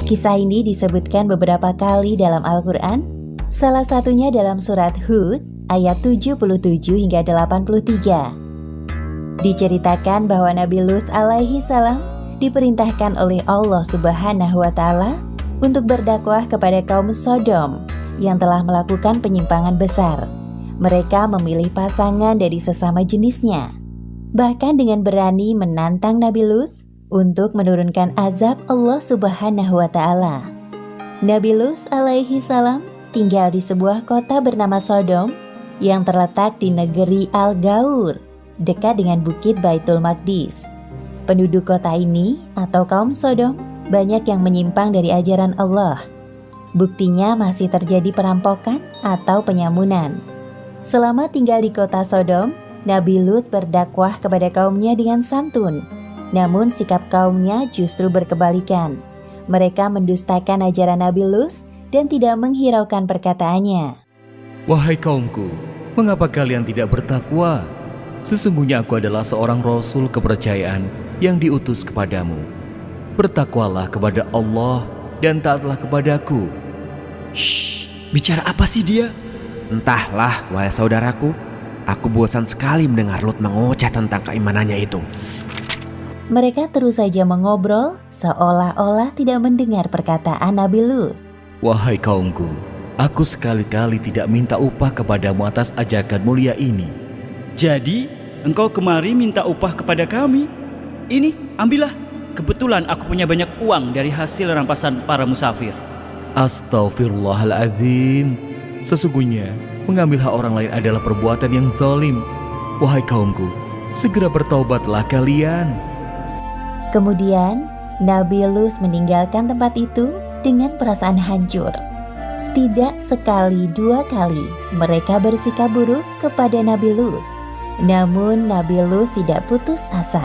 Kisah ini disebutkan beberapa kali dalam Al-Quran, salah satunya dalam surat Hud ayat 77 hingga 83. Diceritakan bahwa Nabi Lut alaihi salam diperintahkan oleh Allah Subhanahu wa Ta'ala untuk berdakwah kepada kaum Sodom yang telah melakukan penyimpangan besar. Mereka memilih pasangan dari sesama jenisnya, bahkan dengan berani menantang Nabi Lut untuk menurunkan azab Allah Subhanahu wa Ta'ala. Nabi Lut alaihi salam tinggal di sebuah kota bernama Sodom yang terletak di negeri Al-Gaur, dekat dengan bukit Baitul Maqdis. Penduduk kota ini atau kaum Sodom banyak yang menyimpang dari ajaran Allah. Buktinya masih terjadi perampokan atau penyamunan. Selama tinggal di kota Sodom, Nabi Lut berdakwah kepada kaumnya dengan santun. Namun sikap kaumnya justru berkebalikan. Mereka mendustakan ajaran Nabi Lut dan tidak menghiraukan perkataannya. Wahai kaumku, mengapa kalian tidak bertakwa? Sesungguhnya aku adalah seorang rasul kepercayaan yang diutus kepadamu. Bertakwalah kepada Allah dan taatlah kepadaku. Shh, bicara apa sih dia? Entahlah, wahai saudaraku. Aku bosan sekali mendengar Lut mengoceh tentang keimanannya itu. Mereka terus saja mengobrol seolah-olah tidak mendengar perkataan Nabi Lut. Wahai kaumku, aku sekali-kali tidak minta upah kepadamu atas ajakan mulia ini. Jadi, engkau kemari minta upah kepada kami? Ini, ambillah. Kebetulan aku punya banyak uang dari hasil rampasan para musafir. Astaghfirullahaladzim. Sesungguhnya, mengambil hak orang lain adalah perbuatan yang zalim. Wahai kaumku, segera bertaubatlah kalian. Kemudian, Nabi Lut meninggalkan tempat itu dengan perasaan hancur. Tidak sekali dua kali mereka bersikap buruk kepada Nabi Lut. Namun Nabi Lut tidak putus asa.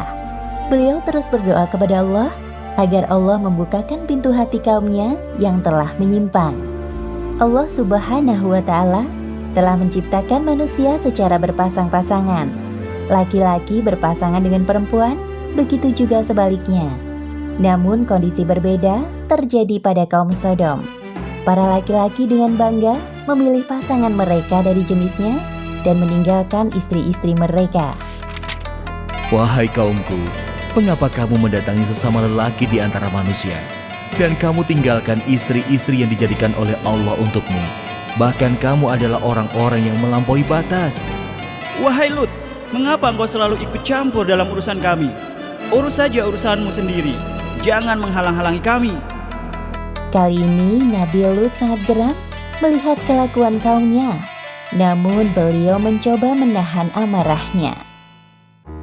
Beliau terus berdoa kepada Allah agar Allah membukakan pintu hati kaumnya yang telah menyimpang. Allah Subhanahu wa Ta'ala telah menciptakan manusia secara berpasang-pasangan. Laki-laki berpasangan dengan perempuan, begitu juga sebaliknya. Namun kondisi berbeda terjadi pada kaum Sodom. Para laki-laki dengan bangga memilih pasangan mereka dari jenisnya dan meninggalkan istri-istri mereka. Wahai kaumku, mengapa kamu mendatangi sesama lelaki di antara manusia, dan kamu tinggalkan istri-istri yang dijadikan oleh Allah untukmu? Bahkan kamu adalah orang-orang yang melampaui batas. Wahai Lut, mengapa engkau selalu ikut campur dalam urusan kami? Urus saja urusanmu sendiri. Jangan menghalang-halangi kami. Kali ini Nabi Lut sangat geram melihat kelakuan kaumnya. Namun beliau mencoba menahan amarahnya.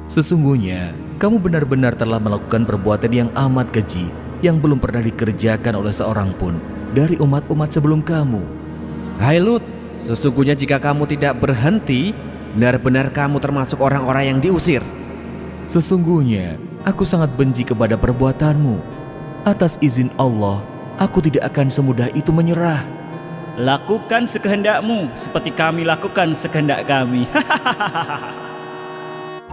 Sesungguhnya, kamu benar-benar telah melakukan perbuatan yang amat keji yang belum pernah dikerjakan oleh seorang pun dari umat-umat sebelum kamu. Hai Lut, sesungguhnya jika kamu tidak berhenti, benar-benar kamu termasuk orang-orang yang diusir. Sesungguhnya, aku sangat benci kepada perbuatanmu. Atas izin Allah, aku tidak akan semudah itu menyerah. Lakukan sekehendakmu seperti kami lakukan sekehendak kami.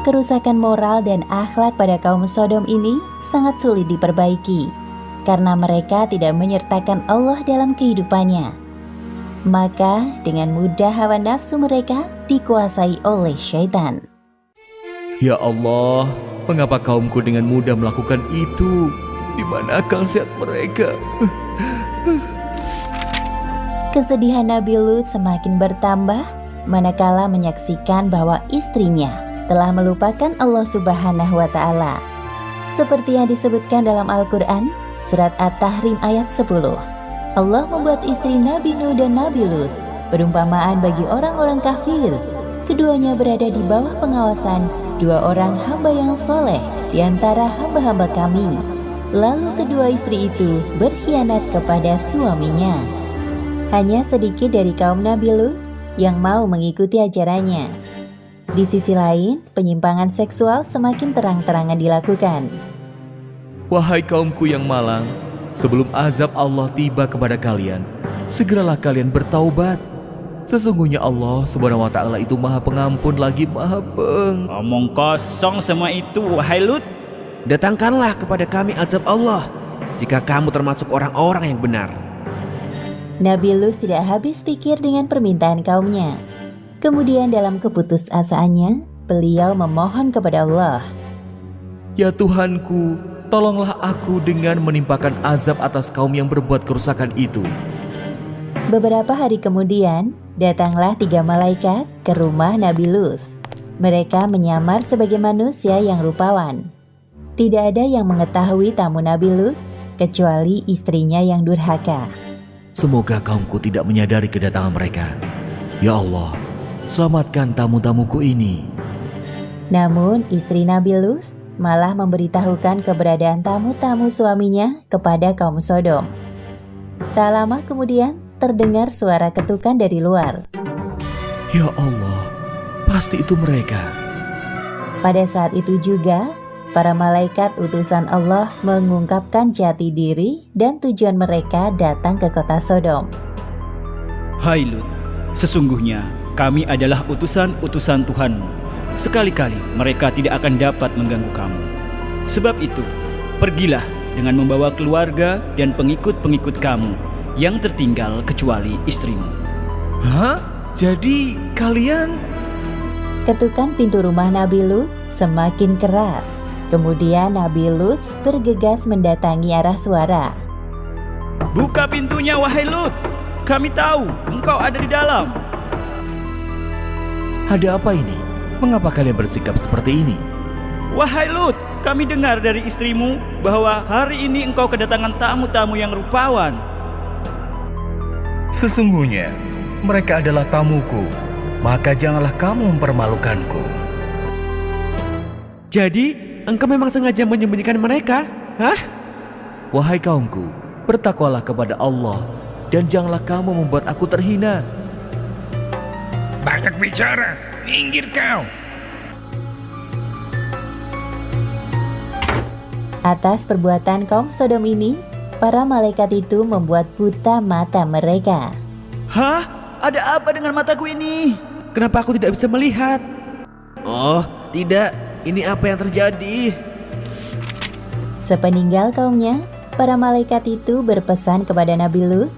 Kerusakan moral dan akhlak pada kaum Sodom ini sangat sulit diperbaiki karena mereka tidak menyertakan Allah dalam kehidupannya. Maka dengan mudah hawa nafsu mereka dikuasai oleh syaitan. Ya Allah, mengapa kaumku dengan mudah melakukan itu? Di mana akal sehat mereka? Kesedihan Nabi Lut semakin bertambah manakala menyaksikan bahwa istrinya telah melupakan Allah Subhanahu wa Ta'ala. Seperti yang disebutkan dalam Al-Quran, surat At-Tahrim ayat 10. Allah membuat istri Nabi Nuh dan Nabi Lut perumpamaan bagi orang-orang kafir. Keduanya berada di bawah pengawasan dua orang hamba yang soleh di antara hamba-hamba kami. Lalu kedua istri itu berkhianat kepada suaminya. Hanya sedikit dari kaum Nabi Lut yang mau mengikuti ajarannya. Di sisi lain, penyimpangan seksual semakin terang-terangan dilakukan. Wahai kaumku yang malang, sebelum azab Allah tiba kepada kalian, segeralah kalian bertaubat. Sesungguhnya Allah Subhanahu wa Ta'ala itu Maha Pengampun lagi Maha Omong kosong semua itu, wahai Lut. Datangkanlah kepada kami azab Allah, jika kamu termasuk orang-orang yang benar. Nabi Lut tidak habis pikir dengan permintaan kaumnya. Kemudian dalam keputusasaannya, beliau memohon kepada Allah. Ya Tuhanku, tolonglah aku dengan menimpakan azab atas kaum yang berbuat kerusakan itu. Beberapa hari kemudian, datanglah 3 malaikat ke rumah Nabi Lut. Mereka menyamar sebagai manusia yang rupawan. Tidak ada yang mengetahui tamu Nabi Lut kecuali istrinya yang durhaka. Semoga kaumku tidak menyadari kedatangan mereka. Ya Allah, selamatkan tamu-tamuku ini. Namun istri Nabi Lut malah memberitahukan keberadaan tamu-tamu suaminya kepada kaum Sodom. Tak lama kemudian terdengar suara ketukan dari luar. Ya Allah, pasti itu mereka. Pada saat itu juga, para malaikat utusan Allah mengungkapkan jati diri dan tujuan mereka datang ke kota Sodom. Hai Lut, sesungguhnya kami adalah utusan-utusan Tuhanmu. Sekali-kali mereka tidak akan dapat mengganggu kamu. Sebab itu, pergilah dengan membawa keluarga dan pengikut-pengikut kamu yang tertinggal kecuali istrimu. Hah? Jadi kalian... Ketukan pintu rumah Nabi Lut semakin keras. Kemudian Nabi Lut bergegas mendatangi arah suara. Buka pintunya wahai Lut, kami tahu engkau ada di dalam. Ada apa ini? Mengapa kalian bersikap seperti ini? Wahai Lut, kami dengar dari istrimu bahwa hari ini engkau kedatangan tamu-tamu yang rupawan. Sesungguhnya mereka adalah tamuku, maka janganlah kamu mempermalukanku. Jadi, engkau memang sengaja menyembunyikan mereka? Hah? Wahai kaumku, bertakwalah kepada Allah dan janganlah kamu membuat aku terhina. Banyak bicara, minggir kau. Atas perbuatan kaum Sodom ini, para malaikat itu membuat buta mata mereka. Hah? Ada apa dengan mataku ini? Kenapa aku tidak bisa melihat? Oh, tidak. Ini apa yang terjadi? Sepeninggal kaumnya, para malaikat itu berpesan kepada Nabi Lut,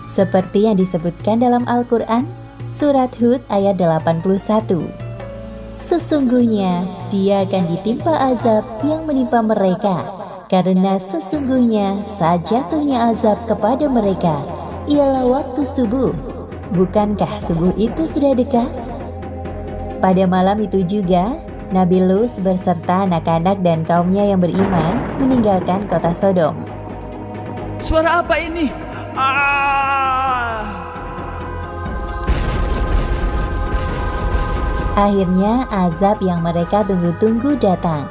seperti yang disebutkan dalam Al-Quran, Surat Hud ayat 81. Sesungguhnya dia akan ditimpa azab yang menimpa mereka, karena sesungguhnya saat jatuhnya azab kepada mereka ialah waktu subuh. Bukankah subuh itu sudah dekat? Pada malam itu juga, Nabi Lut berserta anak-anak dan kaumnya yang beriman meninggalkan kota Sodom. Suara apa ini? Akhirnya azab yang mereka tunggu-tunggu datang.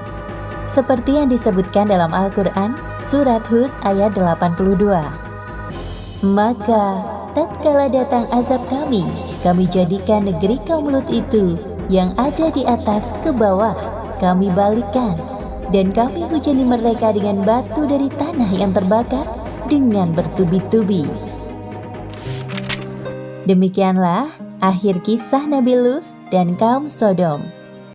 Seperti yang disebutkan dalam Al-Quran, Surat Hud ayat 82. Maka tatkala datang azab kami jadikan negeri kaum Lut itu yang ada di atas ke bawah, kami balikkan, dan kami hujani mereka dengan batu dari tanah yang terbakar dengan bertubi-tubi. Demikianlah akhir kisah Nabi Lut dan kaum Sodom.